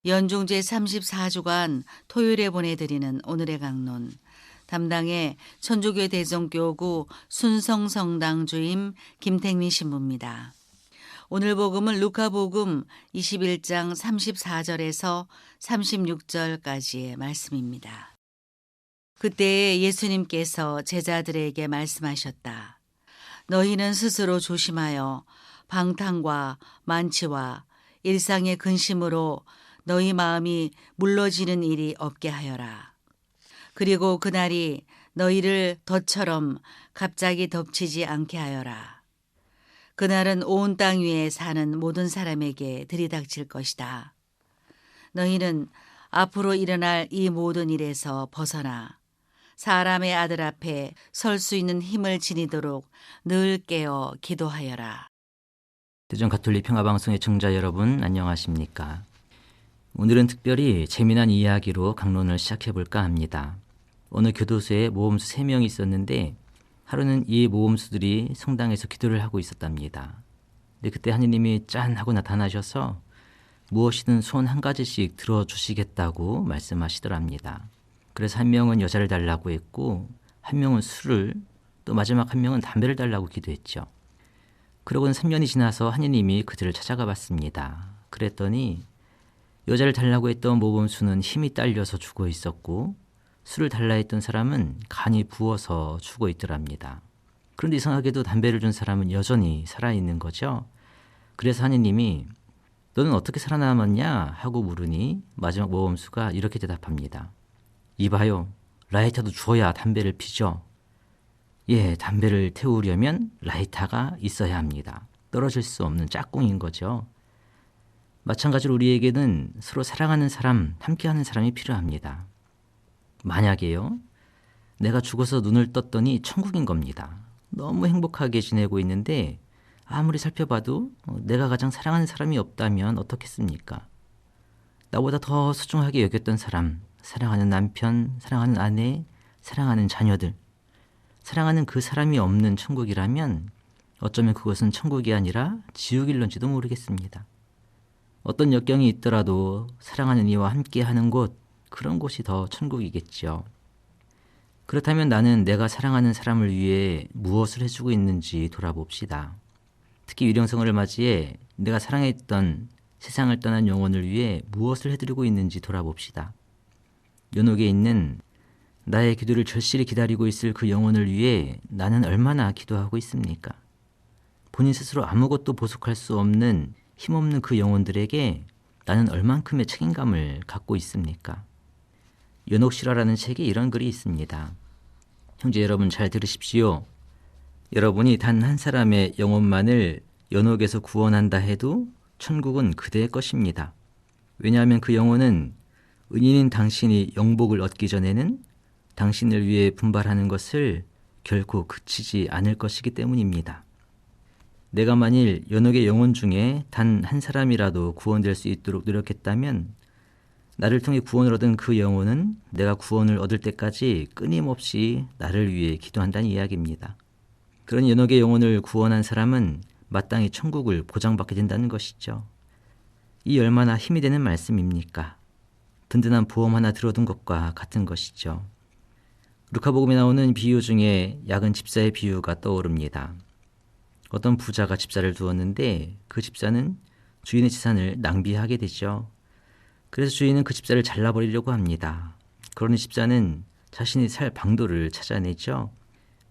연중 제34주간 토요일에 보내드리는 오늘의 강론. 담당의 천주교 대성교구 순성성당 주임 김택민 신부입니다. 오늘 복음은 루카복음 21장 34절에서 36절까지의 말씀입니다. 그때 예수님께서 제자들에게 말씀하셨다. 너희는 스스로 조심하여 방탕과 만취와 일상의 근심으로 너희 마음이 물러지는 일이 없게 하여라. 그리고 그날이 너희를 덫처럼 갑자기 덮치지 않게 하여라. 그날은 온 땅 위에 사는 모든 사람에게 들이닥칠 것이다. 너희는 앞으로 일어날 이 모든 일에서 벗어나 사람의 아들 앞에 설 수 있는 힘을 지니도록 늘 깨어 기도하여라. 대전가톨릭 평화방송의 청자 여러분 안녕하십니까? 오늘은 특별히 재미난 이야기로 강론을 시작해볼까 합니다. 어느 교도소에 모범수 3명이 있었는데 하루는 이 모범수들이 성당에서 기도를 하고 있었답니다. 근데 그때 하느님이 짠 하고 나타나셔서 무엇이든 소원 한 가지씩 들어주시겠다고 말씀하시더랍니다. 그래서 한 명은 여자를 달라고 했고 한 명은 술을, 또 마지막 한 명은 담배를 달라고 기도했죠. 그러고는 3년이 지나서 하느님이 그들을 찾아가 봤습니다. 그랬더니 여자를 달라고 했던 모범수는 힘이 딸려서 죽어 있었고 술을 달라 했던 사람은 간이 부어서 죽어 있더랍니다. 그런데 이상하게도 담배를 준 사람은 여전히 살아있는 거죠. 그래서 하느님이 너는 어떻게 살아남았냐 하고 물으니 마지막 모범수가 이렇게 대답합니다. 이봐요, 라이터도 주어야 담배를 피죠. 예, 담배를 태우려면 라이터가 있어야 합니다. 떨어질 수 없는 짝꿍인 거죠. 마찬가지로 우리에게는 서로 사랑하는 사람, 함께하는 사람이 필요합니다. 만약에요, 내가 죽어서 눈을 떴더니 천국인 겁니다. 너무 행복하게 지내고 있는데 아무리 살펴봐도 내가 가장 사랑하는 사람이 없다면 어떻겠습니까? 나보다 더 소중하게 여겼던 사람, 사랑하는 남편, 사랑하는 아내, 사랑하는 자녀들, 사랑하는 그 사람이 없는 천국이라면 어쩌면 그것은 천국이 아니라 지옥일런지도 모르겠습니다. 어떤 역경이 있더라도 사랑하는 이와 함께하는 곳, 그런 곳이 더 천국이겠죠. 그렇다면 나는 내가 사랑하는 사람을 위해 무엇을 해주고 있는지 돌아봅시다. 특히 유령성을 맞이해 내가 사랑했던 세상을 떠난 영혼을 위해 무엇을 해드리고 있는지 돌아봅시다. 연옥에 있는 나의 기도를 절실히 기다리고 있을 그 영혼을 위해 나는 얼마나 기도하고 있습니까? 본인 스스로 아무것도 보속할 수 없는 힘없는 그 영혼들에게 나는 얼만큼의 책임감을 갖고 있습니까? 연옥실화라는 책에 이런 글이 있습니다. 형제 여러분 잘 들으십시오. 여러분이 단 한 사람의 영혼만을 연옥에서 구원한다 해도 천국은 그대의 것입니다. 왜냐하면 그 영혼은 은인인 당신이 영복을 얻기 전에는 당신을 위해 분발하는 것을 결코 그치지 않을 것이기 때문입니다. 내가 만일 연옥의 영혼 중에 단 한 사람이라도 구원될 수 있도록 노력했다면 나를 통해 구원을 얻은 그 영혼은 내가 구원을 얻을 때까지 끊임없이 나를 위해 기도한다는 이야기입니다. 그런 연옥의 영혼을 구원한 사람은 마땅히 천국을 보장받게 된다는 것이죠. 이 얼마나 힘이 되는 말씀입니까? 든든한 보험 하나 들어둔 것과 같은 것이죠. 루카복음에 나오는 비유 중에 약은 집사의 비유가 떠오릅니다. 어떤 부자가 집사를 두었는데 그 집사는 주인의 재산을 낭비하게 되죠. 그래서 주인은 그 집사를 잘라버리려고 합니다. 그러니 집사는 자신이 살 방도를 찾아내죠.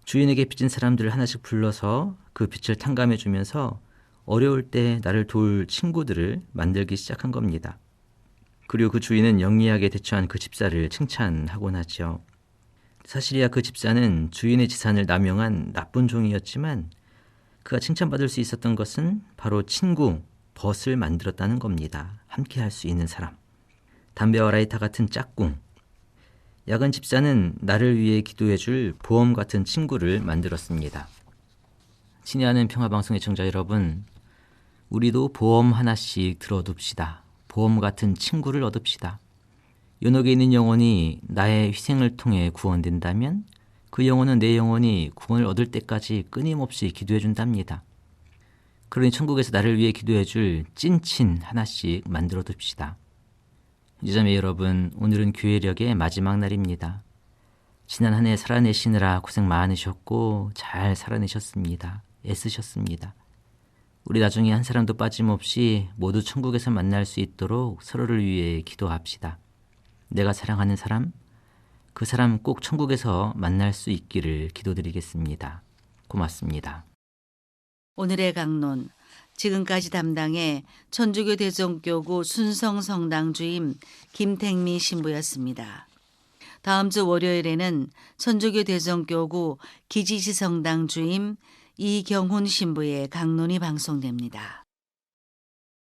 주인에게 빚진 사람들을 하나씩 불러서 그 빚을 탕감해주면서 어려울 때 나를 도울 친구들을 만들기 시작한 겁니다. 그리고 그 주인은 영리하게 대처한 그 집사를 칭찬하곤 하죠. 사실이야 그 집사는 주인의 재산을 남용한 나쁜 종이었지만 그가 칭찬받을 수 있었던 것은 바로 친구, 벗을 만들었다는 겁니다. 함께 할 수 있는 사람. 담배와 라이터 같은 짝꿍. 야근 집사는 나를 위해 기도해줄 보험 같은 친구를 만들었습니다. 친애하는 평화방송의 청자 여러분, 우리도 보험 하나씩 들어둡시다. 보험 같은 친구를 얻읍시다. 연옥에 있는 영혼이 나의 희생을 통해 구원된다면 그 영혼은 내 영혼이 구원을 얻을 때까지 끊임없이 기도해 준답니다. 그러니 천국에서 나를 위해 기도해 줄 찐친 하나씩 만들어 둡시다. 유자매 여러분, 오늘은 교회력의 마지막 날입니다. 지난 한 해 살아내시느라 고생 많으셨고 잘 살아내셨습니다. 애쓰셨습니다. 우리 나중에 한 사람도 빠짐없이 모두 천국에서 만날 수 있도록 서로를 위해 기도합시다. 내가 사랑하는 사람, 그 사람 꼭 천국에서 만날 수 있기를 기도드리겠습니다. 고맙습니다. 오늘의 강론, 지금까지 담당해 천주교 대전교구 순성성당 주임 김택미 신부였습니다. 다음 주 월요일에는 천주교 대전교구 기지시 성당 주임 이경훈 신부의 강론이 방송됩니다.